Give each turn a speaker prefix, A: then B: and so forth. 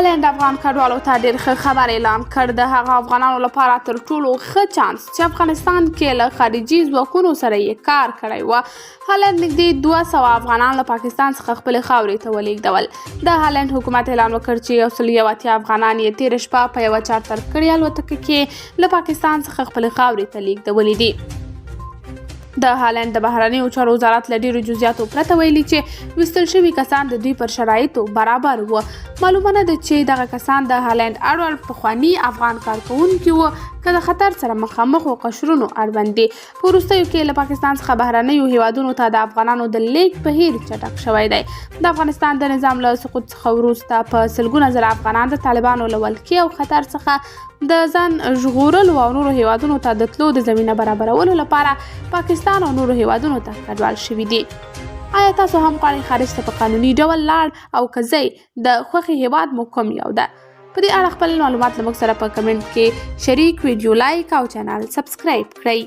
A: هالند افغان کډوالو ته ډېر ښه خبر اعلان کړ. د هغه افغانانو لپاره تر ټولو ښه چانس چې افغانستان کې له خارجي ځواکونو سره یې کار کړی و. هالند نږدې 200 افغانان له پاکستان څخه خپلې خاورې ته ولېږدول. د هالند حکومت اعلان وکړ چې 180 افغانان یې تېره شپه په یوه چارتر کړې الوتکه کې له پاکستان څخه خپلې خاورې ته لېږدولي دي. د هالند د بهرنیو چارو وزارت له ډېرو جزئیاتو پرته ویلي چې ویستل شوي کسان د دوی پر شرایطو برابر وو. معلومه نه ده چې دغه کسان د هالند اړوند پخواني افغان کارکوونکي وو که د خطر سره مخامخ و قشرونو اړوند دي. په وروستیو کې له پاکستان څخه بهرنیو هیوادونو ته د افغانانو د لیږد بهیر چټک شوی دی. د افغانستان د نظام له سقوط څخه وروسته په سلګونه زره افغانان د طالبانو له ولکې او خطر څخه د ځان ژغورلو او نورو هیوادونو ته د تلو د زمینه برابرولو لپاره پاکستان او نورو هیوادونو ته کډوال شوي دي. آیا تاسو هم غواړئ خارج ته په قانوني ډول لاړ او که ځئ د خوښې هیواد مو کوم یو ده؟ په دې اړه خپل معلومات له موږ سره په کمنټ کې شریک، ویډیو لایک او چینل سبسکرایب کړئ.